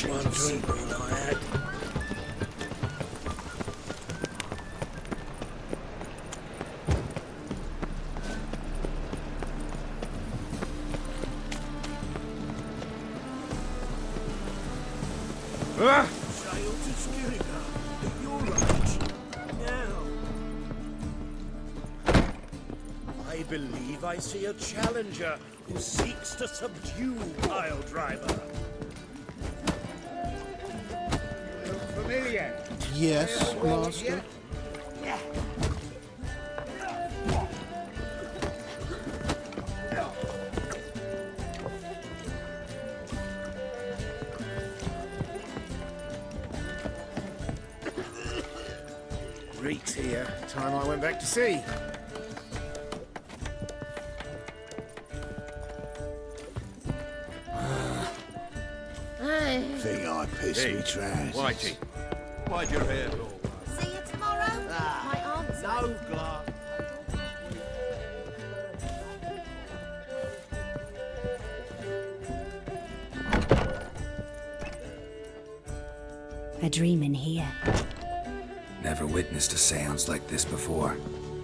change of scenery, lad. Sail to Skirika. You're right. Now. I believe I see a challenger who seeks to subdue Piledriver. Familiar? Yes, Master. Reek's here. Time I went back to sea. Think I pissed me trousers. Whitey, why'd your hair go? See you tomorrow? My aunt's No glass. A dream in here. Never witnessed a seance like this before,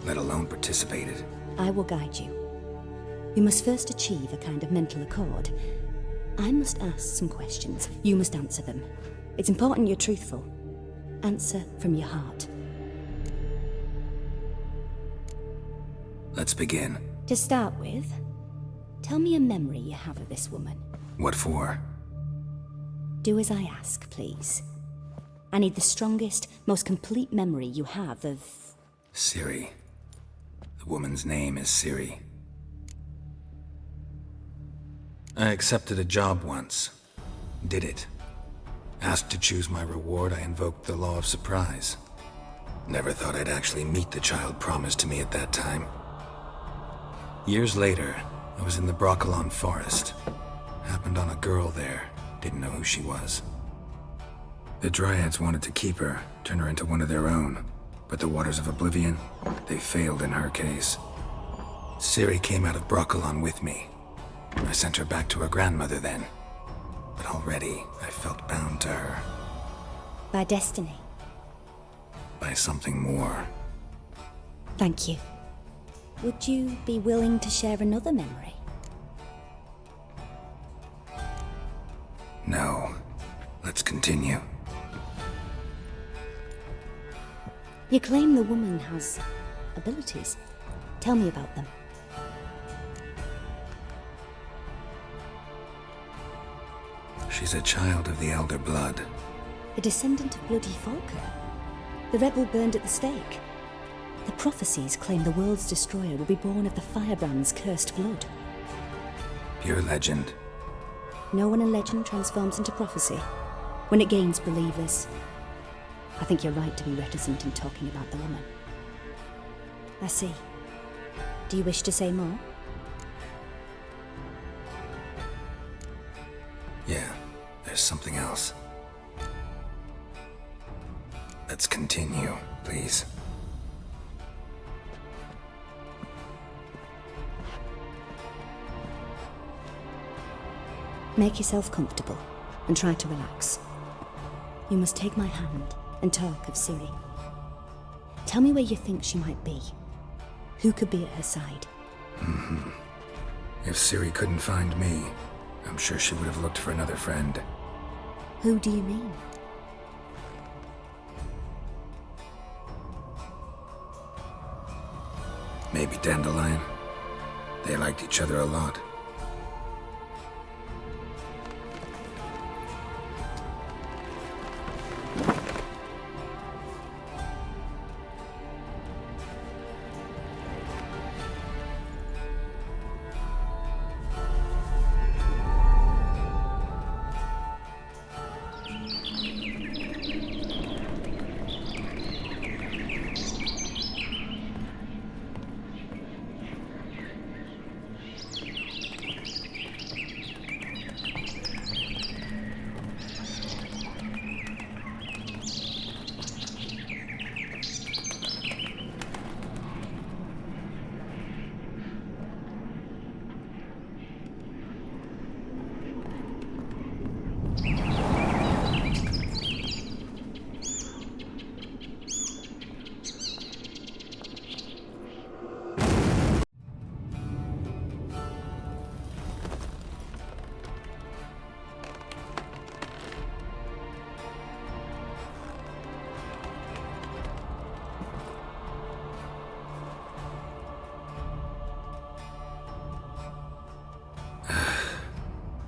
let alone participated. I will guide you. You must first achieve a kind of mental accord. I must ask some questions. You must answer them. It's important you're truthful. Answer from your heart. Let's begin. To start with, tell me a memory you have of this woman. What for? Do as I ask, please. I need the strongest, most complete memory you have of... Ciri. The woman's name is Ciri. I accepted a job once. Did it. Asked to choose my reward, I invoked the law of surprise. Never thought I'd actually meet the child promised to me at that time. Years later, I was in the Broccolon forest. Happened on a girl there. Didn't know who she was. The Dryads wanted to keep her, turn her into one of their own. But the Waters of Oblivion, they failed in her case. Ciri came out of Broccolon with me. I sent her back to her grandmother then. But already, I felt bound to her. By destiny. By something more. Thank you. Would you be willing to share another memory? No. Let's continue. You claim the woman has abilities. Tell me about them. She's a child of the Elder Blood. A descendant of Bloody Falker. The rebel burned at the stake. The prophecies claim the world's destroyer will be born of the Firebrand's cursed blood. Pure legend. No one in legend transforms into prophecy. When it gains believers. I think you're right to be reticent in talking about the woman. I see. Do you wish to say more? Yeah, there's something else. Let's continue, please. Make yourself comfortable and try to relax. You must take my hand and talk of Ciri. Tell me where you think she might be. Who could be at her side? If Ciri couldn't find me, I'm sure she would have looked for another friend. Who do you mean? Maybe Dandelion. They liked each other a lot.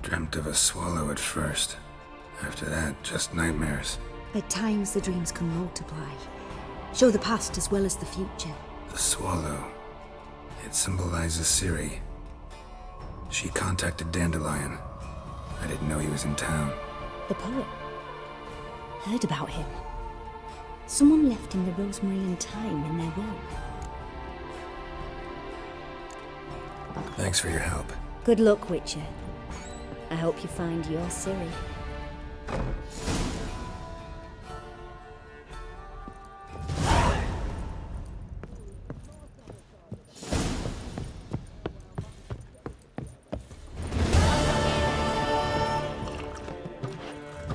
Dreamt of a swallow at first. After that, just nightmares. At times, the dreams can multiply, show the past as well as the future. The swallow. It symbolizes Ciri. She contacted Dandelion. I didn't know he was in town. The poet. Heard about him. Someone left him the rosemary and thyme in their will. Thanks for your help. Good luck, Witcher. I hope you find your Ciri.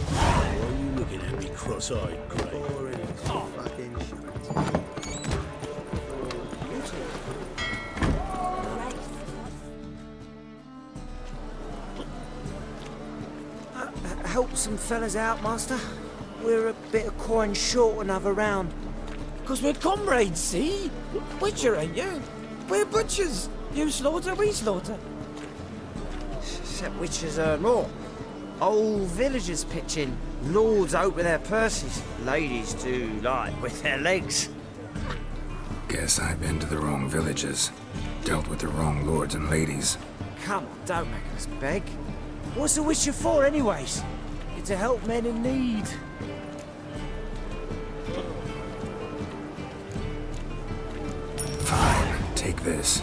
Why are you looking at me cross-eyed, Grey? Help some fellas out, Master. We're a bit of coin short another round. 'Cause we're comrades, see? Butcher, ain't you? We're butchers. You slaughter, we slaughter. Except witches earn more. Old villagers pitch in. Lords open their purses. Ladies do like with their legs. Guess I've been to the wrong villages. Dealt with the wrong lords and ladies. Come on, don't make us beg. What's a witcher for, anyways? It's to help men in need. Fine, take this.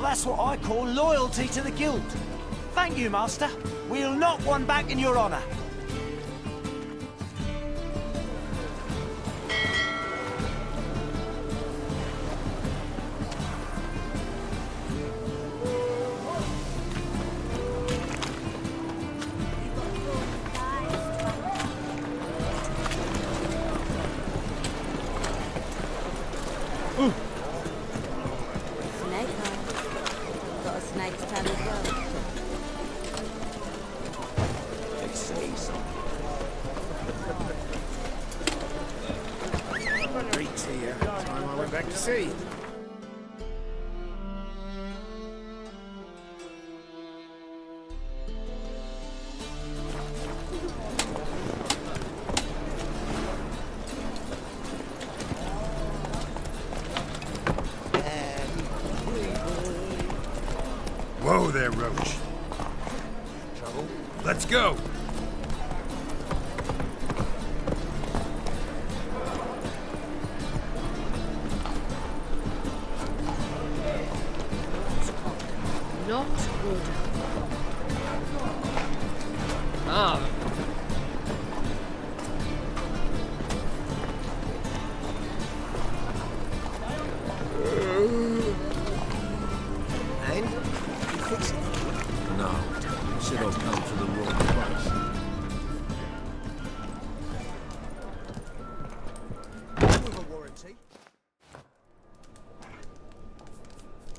That's what I call loyalty to the guild. Thank you, Master. We'll knock one back in your honor. Snake hunt. Got a snake's tail as well. Reeks here. Time I went back to sea. Whoa there, Roach. Trouble? Let's go. Not good. Ah. And you fix it. No. Said I'll come to the wrong place. With a warranty.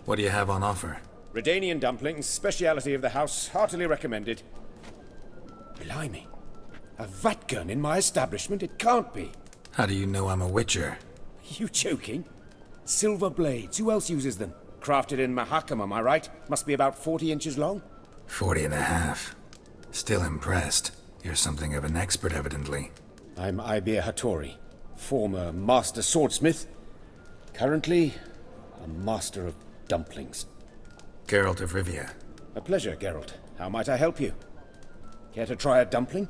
What do you have on offer? Redanian dumplings, speciality of the house, heartily recommended. Blimey. A vatgun in my establishment? It can't be. How do you know I'm a witcher? You joking? Silver blades. Who else uses them? Crafted in Mahakam, am I right? Must be about 40 inches long? 40 and a half. Still impressed. You're something of an expert, evidently. I'm Ibir Hattori, former master swordsmith. Currently, a master of dumplings. Geralt of Rivia. A pleasure, Geralt. How might I help you? Care to try a dumpling?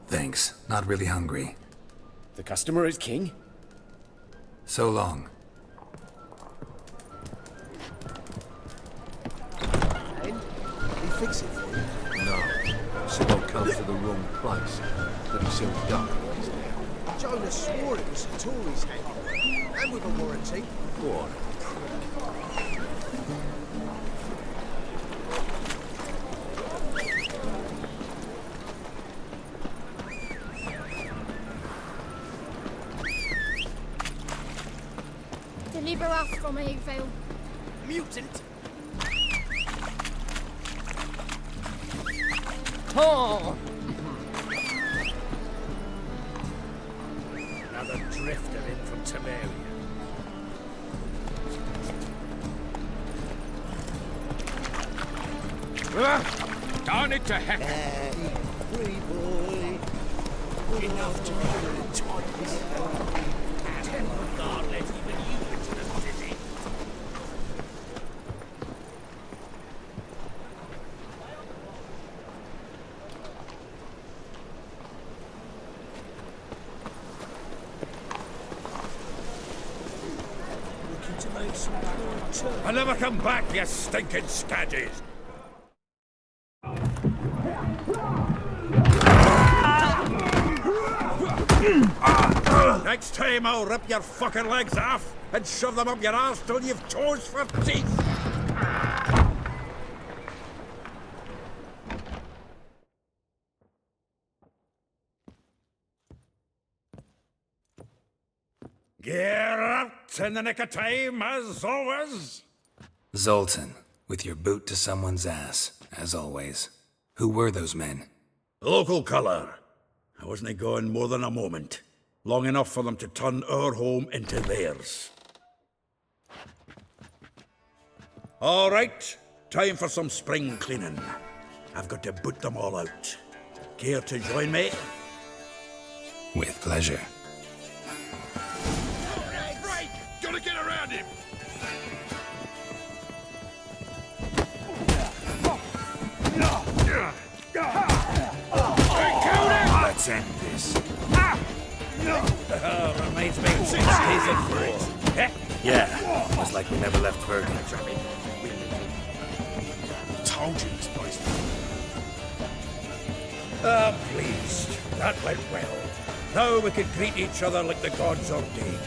Thanks. Not really hungry. The customer is king. So long. You fix it for you. No. Said I'll come to the wrong place. But he sells dumplings now. Jonas swore it was Hattori's handiwork. And with a warranty. What? Deliver us from Evil. Mutant. Oh. Darn it to heck! Free boy. Enough to kill the twice. God, let even you into the city. Looking to make some good turn. I'll never come back, you stinking scadges. Next time I'll rip your fucking legs off and shove them up your arse till you've toes for teeth. Geralt, in the nick of time, as always. Zoltan, with your boot to someone's ass, as always. Who were those men? Local colour. I wasn't gone more than a moment. Long enough for them to turn our home into theirs. All right, time for some spring cleaning. I've got to boot them all out. Care to join me? With pleasure. Right, gotta get around him. Let's end this. Reminds me of six days of fruit. Yeah, was like we never left Verdun. Told you this place. I'm pleased. That went well. Now we can greet each other like the gods ordained.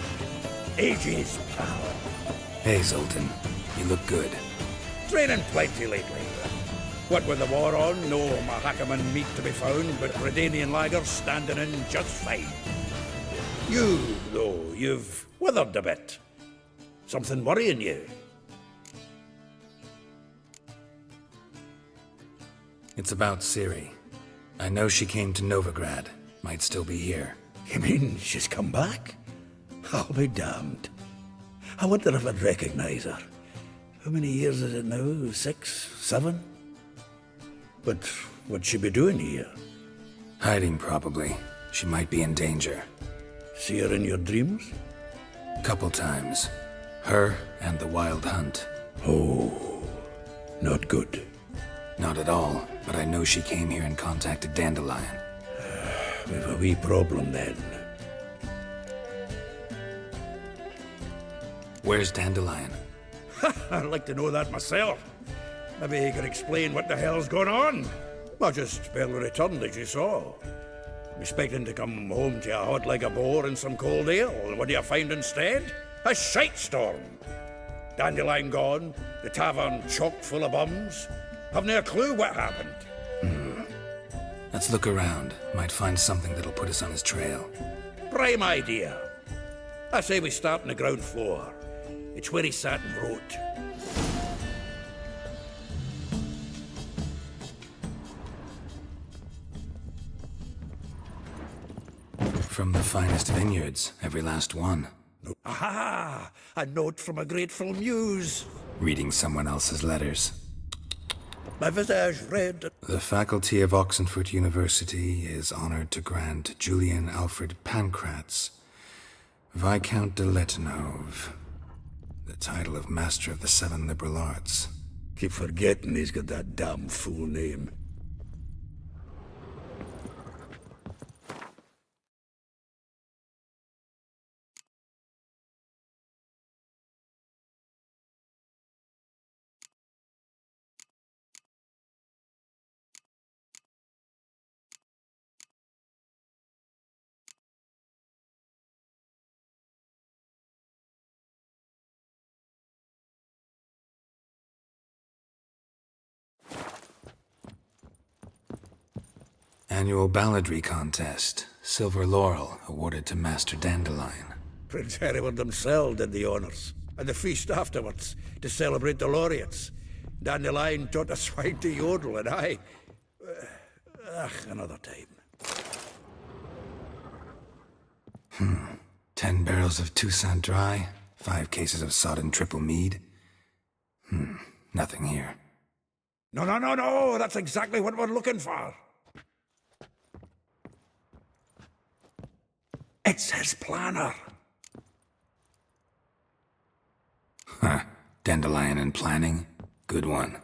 Ages, pal. Hey, Zoltan. You look good. Training plenty lately. What with the war on, no Mahakaman meat to be found, but Redanian lagers standing in just fine. You, though, you've withered a bit. Something worrying you? It's about Ciri. I know she came to Novigrad. Might still be here. You mean she's come back? I'll be damned. I wonder if I'd recognize her. How many years is it now? 6, 7? But what'd she be doing here? Hiding, probably. She might be in danger. See her in your dreams? Couple times. Her and the Wild Hunt. Oh, not good. Not at all, but I know she came here and contacted Dandelion. We've a wee problem then. Where's Dandelion? I'd like to know that myself. Maybe he can explain what the hell's going on. I just barely returned, as you saw. Expecting to come home to a hot like a boar and some cold ale, and what do you find instead? A shitestorm. Dandelion gone, the tavern chock full of bums. Haven't a clue what happened. Let's look around. Might find something that'll put us on his trail. Prime idea. I say we start on the ground floor. It's where he sat and wrote. From the finest vineyards, every last one. Aha! A note from a grateful muse. Reading someone else's letters. My visage read. The faculty of Oxenfurt University is honored to grant Julian Alfred Pancratz, Viscount de Letenhove, the title of Master of the Seven Liberal Arts. Keep forgetting he's got that damn fool name. Annual balladry contest. Silver laurel awarded to Master Dandelion. Prince Hereward himself did the honours, and the feast afterwards, to celebrate the laureates. Dandelion taught a swine to yodel, and I... another time. 10 barrels of Toussaint Dry, 5 cases of sodden triple mead. Nothing here. No, that's exactly what we're looking for. It's his planner. Huh. Dandelion and planning? Good one.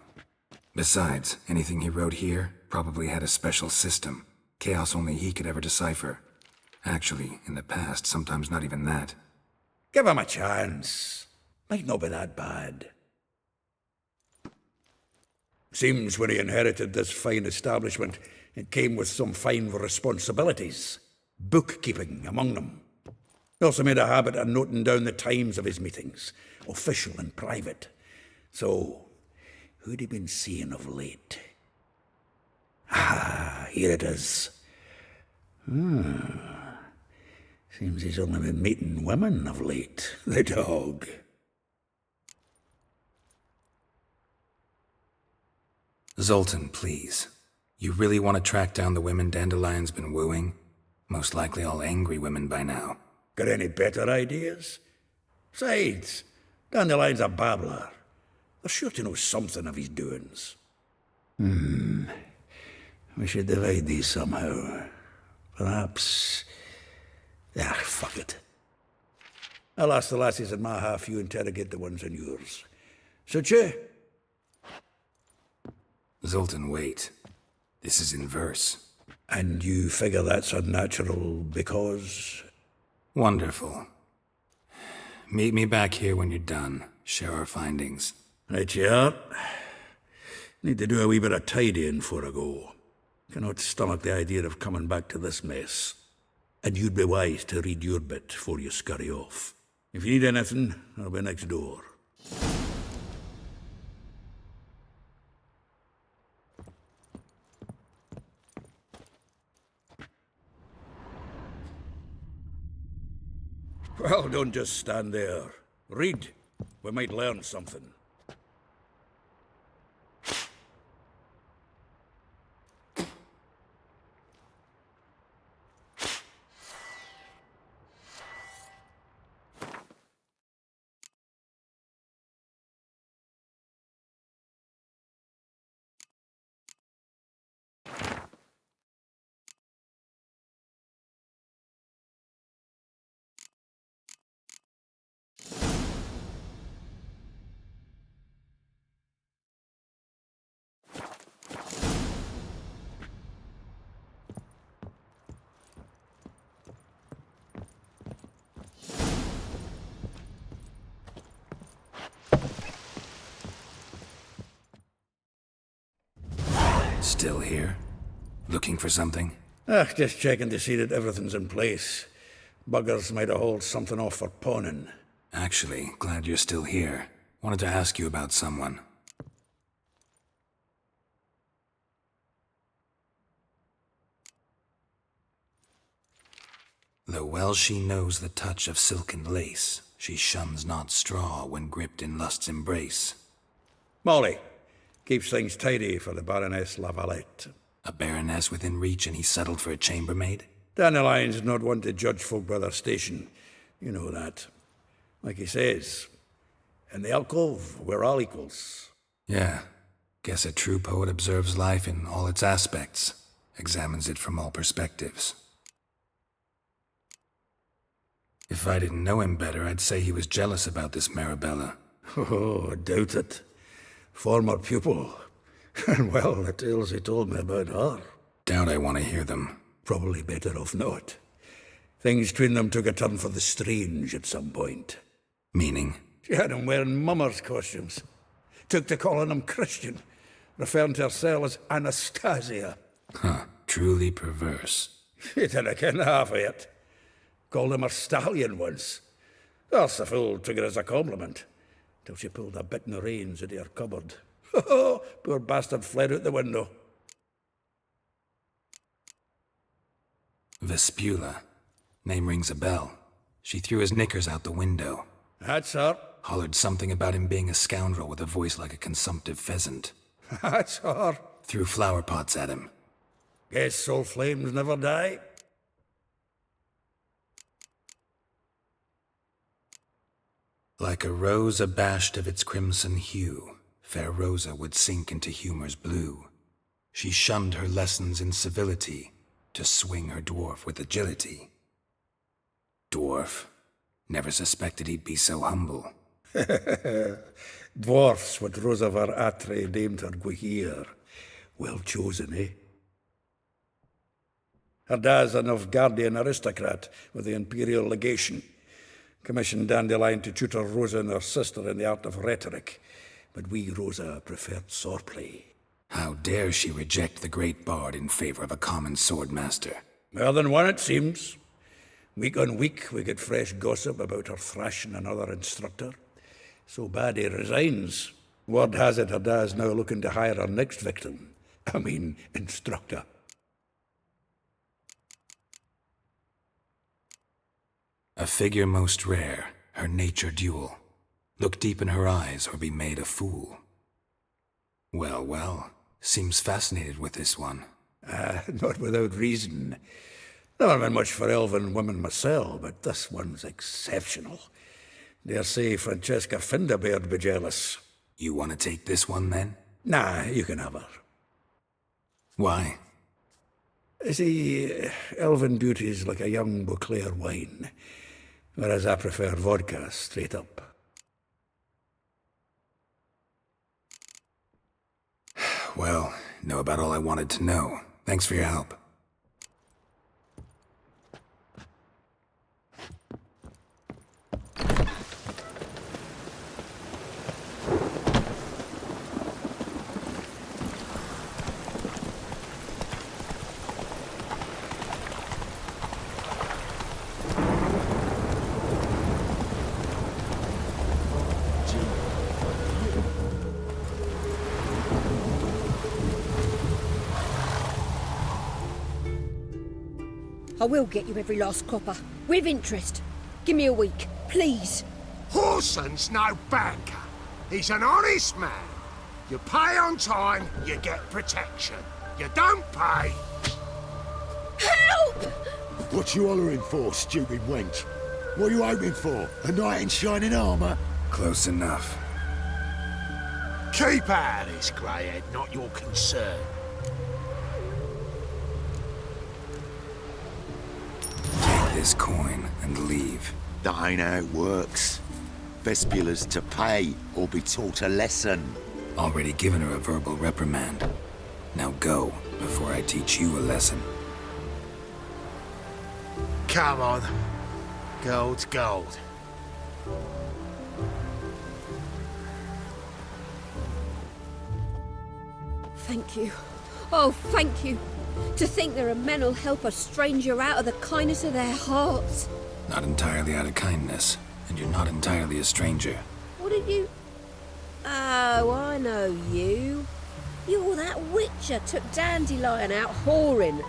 Besides, anything he wrote here probably had a special system. Chaos only he could ever decipher. Actually, in the past, sometimes not even that. Give him a chance. Might not be that bad. Seems when he inherited this fine establishment, it came with some fine responsibilities. Bookkeeping among them. He also made a habit of noting down the times of his meetings, official and private. So, who'd he been seeing of late? Ah, here it is. Seems he's only been meeting women of late, the dog. Zoltan, please. You really want to track down the women Dandelion's been wooing? Most likely all angry women by now. Got any better ideas? Besides, Dandelion's a babbler. They're sure to know something of his doings. We should divide these somehow. Perhaps... fuck it. I'll ask the lassies in my half, you interrogate the ones in yours. Suit you? Zoltan, wait. This is in verse. And you figure that's unnatural because... Wonderful. Meet me back here when you're done. Share our findings. Right you are. Need to do a wee bit of tidying before I go. Cannot stomach the idea of coming back to this mess. And you'd be wise to read your bit before you scurry off. If you need anything, I'll be next door. Well, don't just stand there. Read. We might learn something. Still here? Looking for something? Just checking to see that everything's in place. Buggers might have hauled something off for pawning. Actually, glad you're still here. Wanted to ask you about someone. Though well she knows the touch of silken lace, she shuns not straw when gripped in lust's embrace. Molly. Keeps things tidy for the Baroness Lavalette. A baroness within reach and he settled for a chambermaid? Dandelion's not one to judge folk by their station. You know that. Like he says, in the alcove, we're all equals. Yeah. Guess a true poet observes life in all its aspects, examines it from all perspectives. If I didn't know him better, I'd say he was jealous about this Marabella. Oh, I doubt it. Former pupil. And well, the tales he told me about her. Doubt I want to hear them. Probably better off not. Things between them took a turn for the strange at some point. Meaning? She had him wearing mummers' costumes. Took to calling him Christian, referring to herself as Anastasia. Huh, truly perverse. She didn't ken half of it. Called him a stallion once. That's the fool took it as a compliment. Till she pulled a bit in the reins into her cupboard. Poor bastard fled out the window. Vespula. Name rings a bell. She threw his knickers out the window. That's her. Hollered something about him being a scoundrel with a voice like a consumptive pheasant. That's her. Threw flower pots at him. Guess soul flames never die. Like a rose abashed of its crimson hue, fair Rosa would sink into humor's blue. She shunned her lessons in civility to swing her dwarf with agility. Dwarf. Never suspected he'd be so humble. Dwarfs what Rosavar Atre named her Gwahir. Well chosen, eh? Her dad's a Novgardian aristocrat with the Imperial Legation. Commissioned Dandelion to tutor Rosa and her sister in the art of rhetoric. But we, Rosa, preferred swordplay. How dare she reject the great bard in favor of a common swordmaster? More than one, it seems. Week on week, we get fresh gossip about her thrashing another instructor. So bad he resigns. Word has it her dad's now looking to hire her next victim. I mean, instructor. A figure most rare, her nature dual. Look deep in her eyes or be made a fool. Well, well, seems fascinated with this one. Not without reason. Never been much for elven women myself, but this one's exceptional. Dare say Francesca Finderbeard be jealous. You want to take this one, then? Nah, you can have her. Why? See, elven beauty's like a young Beauclair wine, whereas I prefer vodka straight up. Well, know about all I wanted to know. Thanks for your help. I will get you every last copper, with interest. Give me a week, please. Horson's no banker. He's an honest man. You pay on time, you get protection. You don't pay... Help! What you hollering for, stupid wench? What are you hoping for? A knight in shining armour? Close enough. Keep out of this, greyhead, not your concern. This coin and leave. That ain't how it works. Vespula's to pay or be taught a lesson. Already given her a verbal reprimand. Now go, before I teach you a lesson. Come on. Gold's gold. Thank you. Oh, thank you. To think there are men who'll help a stranger out of the kindness of their hearts. Not entirely out of kindness, and you're not entirely a stranger. What did you... Oh, I know you. You're that witcher took Dandelion out whoring.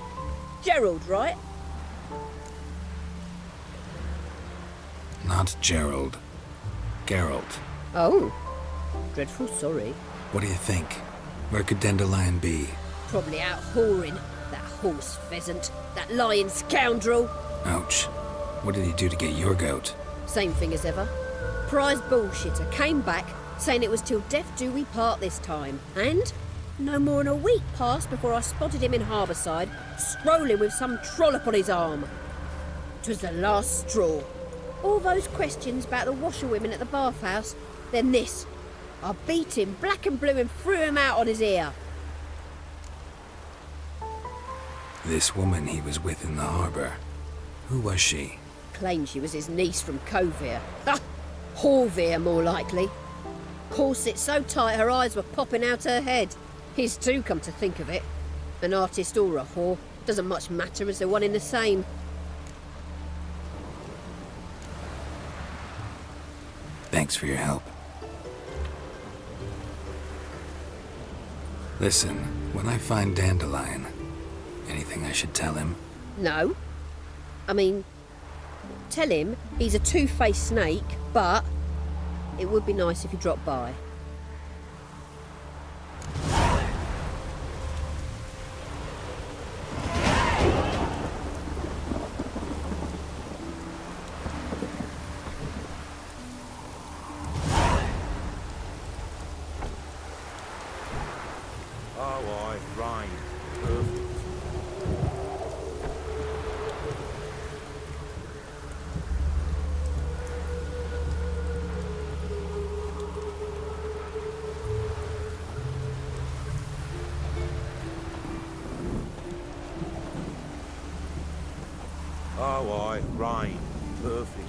Gerald, right? Not Gerald. Geralt. Oh. Dreadful sorry. What do you think? Where could Dandelion be? Probably out whoring. That horse pheasant. That lying scoundrel. Ouch. What did he do to get your goat? Same thing as ever. Prize bullshitter came back saying it was till death do we part this time. And no more than a week passed before I spotted him in Harbourside, strolling with some trollop on his arm. 'Twas the last straw. All those questions about the washerwomen at the bathhouse, then this. I beat him black and blue and threw him out on his ear. This woman he was with in the harbour. Who was she? Claimed she was his niece from Kovir. Ah, Horvir, more likely. Corset so tight her eyes were popping out her head. His too, come to think of it. An artist or a whore. Doesn't much matter as they're one in the same. Thanks for your help. Listen, when I find Dandelion, anything I should tell him? No. I mean, tell him he's a two-faced snake, but it would be nice if he dropped by. Oh, aye, rain. Perfect.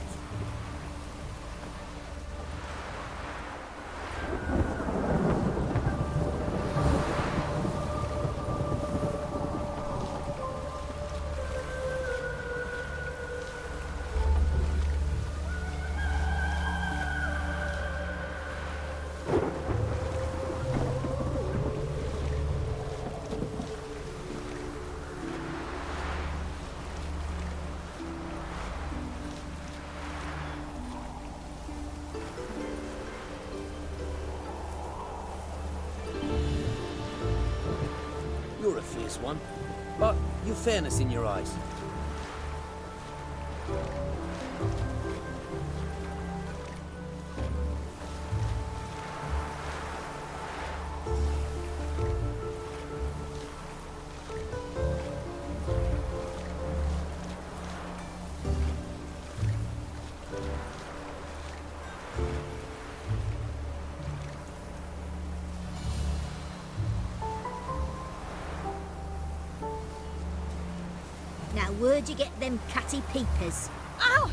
You're a fierce one, but you've fairness in your eyes. Now, where'd you get them catty peepers? Ow!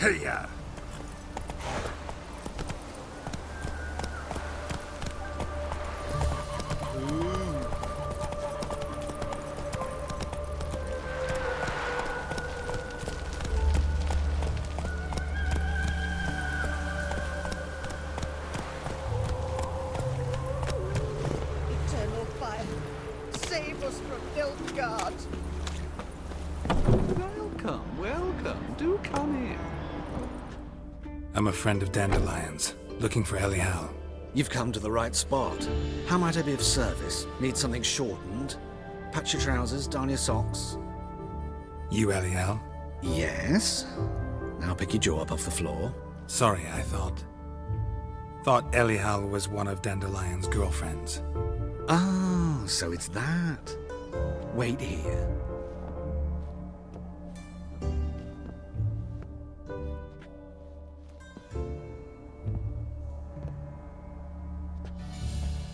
Here. Eternal fire, save us from Nilfgaard. Welcome, welcome. Do come in. I'm a friend of Dandelion's, looking for Elial. You've come to the right spot. How might I be of service? Need something shortened? Patch your trousers, darn your socks. You Elial? Yes. Now pick your jaw up off the floor. Sorry, I thought Elial was one of Dandelion's girlfriends. Oh, so it's that. Wait here.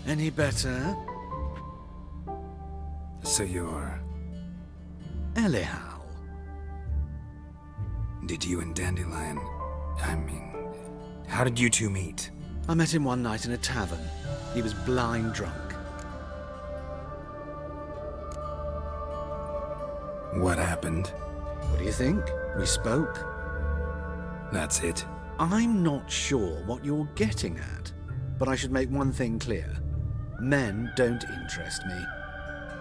Any better? So you're... Elial. Did you and Dandelion... how did you two meet? I met him one night in a tavern. He was blind drunk. What happened? What do you think? We spoke. That's it? I'm not sure what you're getting at, but I should make one thing clear. Men don't interest me.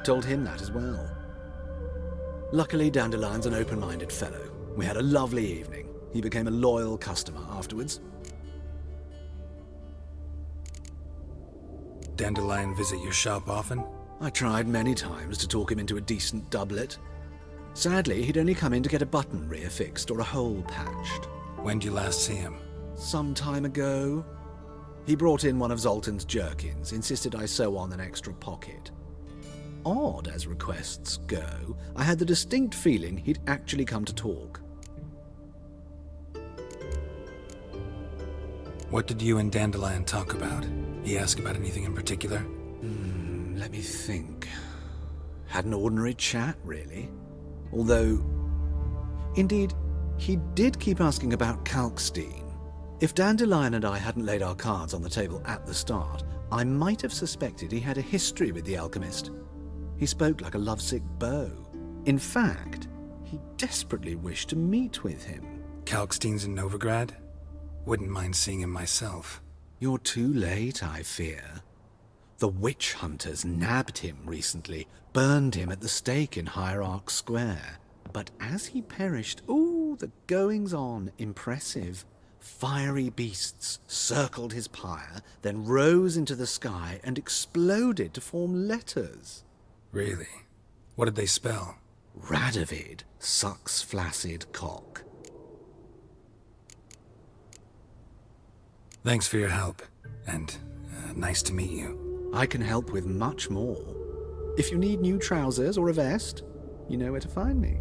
Told him that as well. Luckily, Dandelion's an open-minded fellow. We had a lovely evening. He became a loyal customer afterwards. Dandelion visit your shop often? I tried many times to talk him into a decent doublet. Sadly, he'd only come in to get a button reaffixed or a hole patched. When'd you last see him? Some time ago. He brought in one of Zoltan's jerkins, insisted I sew on an extra pocket. Odd as requests go, I had the distinct feeling he'd actually come to talk. What did you and Dandelion talk about? He asked about anything in particular? Let me think. Had an ordinary chat, really. Although, indeed, he did keep asking about Kalkstein. If Dandelion and I hadn't laid our cards on the table at the start, I might have suspected he had a history with the alchemist. He spoke like a lovesick beau. In fact, he desperately wished to meet with him. Kalkstein's in Novigrad? Wouldn't mind seeing him myself. You're too late, I fear. The witch hunters nabbed him recently, burned him at the stake in Hierarch Square. But as he perished, the goings-on, impressive. Fiery beasts circled his pyre, then rose into the sky and exploded to form letters. Really? What did they spell? Radovid sucks flaccid cock. Thanks for your help, and nice to meet you. I can help with much more. If you need new trousers or a vest, you know where to find me.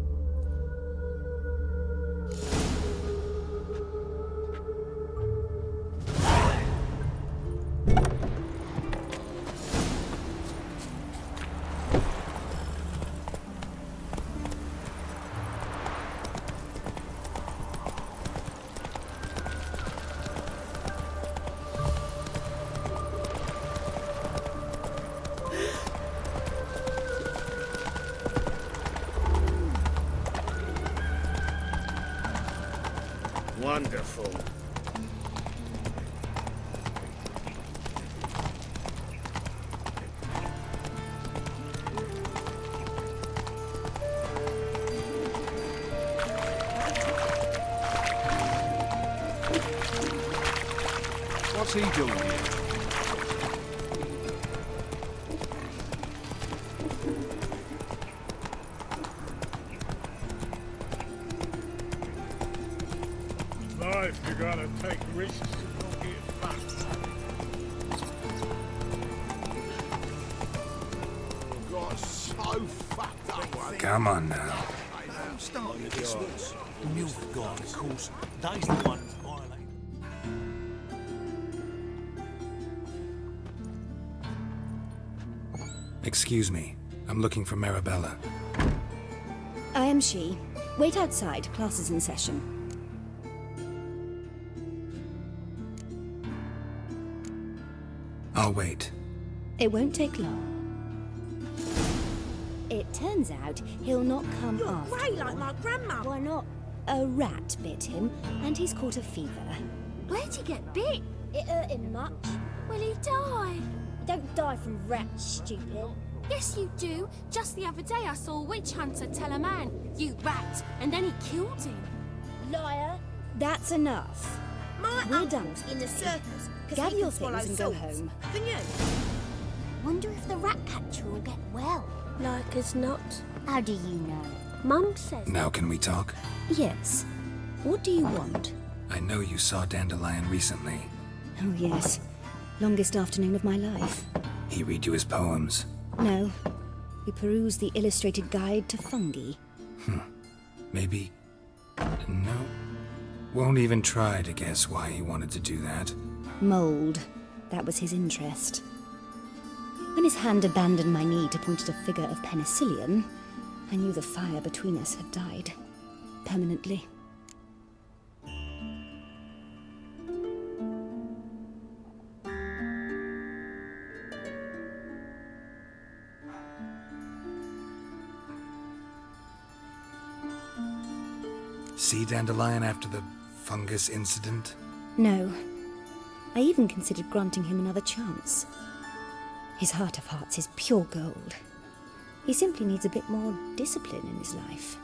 Wonderful. What's he doing here? Life, you gotta take risks and not get fucked. Got so fucked up. Come on now. I'm starting to dismiss. You've got, of course. They's the ones violating. Excuse me. I'm looking for Marabella. I am she. Wait outside. Class is in session. I'll wait. It won't take long. It turns out he'll not come You're after grey all. like my grandma. Why not? A rat bit him, and he's caught a fever. Where'd he get bit? It hurt him much. Will he die? You don't die from rats, stupid. Yes, you do. Just the other day I saw a witch hunter tell a man, "You rat," and then he killed him. Liar. That's enough. My We're uncle's done. in the circus. 'Cause Gather he your can swallow things and go swords. home. Can you? Wonder if the rat catcher will get well. Like as not. How do you know? Mum says. Now can we talk? Yes. What do you want? I know you saw Dandelion recently. Oh, yes. Longest afternoon of my life. He read you his poems. No. We perused the illustrated guide to fungi. Maybe... No. Won't even try to guess why he wanted to do that. Mold. That was his interest. When his hand abandoned my knee to point at a figure of penicillium, I knew the fire between us had died. Permanently. See Dandelion after the fungus incident? No. I even considered granting him another chance. His heart of hearts is pure gold. He simply needs a bit more discipline in his life.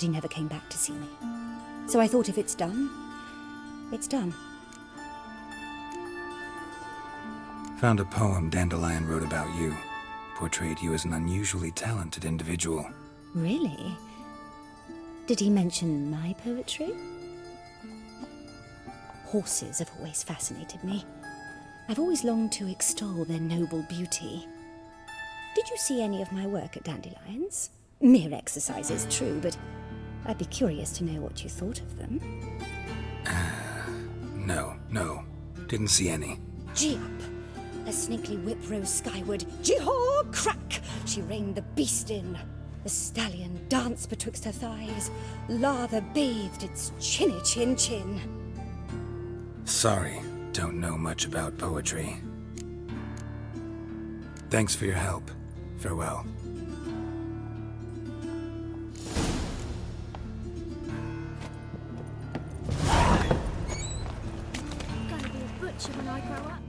but he never came back to see me. So I thought if it's done, it's done. Found a poem Dandelion wrote about you. Portrayed you as an unusually talented individual. Really? Did he mention my poetry? Horses have always fascinated me. I've always longed to extol their noble beauty. Did you see any of my work at Dandelions? Mere exercises, true, but I'd be curious to know what you thought of them. No. Didn't see any. Gee up! A snakely whip rose skyward. Jee-haw! Crack! She reined the beast in. The stallion danced betwixt her thighs. Lather bathed its chinny chin. Sorry, don't know much about poetry. Thanks for your help. Farewell. I'm gonna be a butcher when I grow up.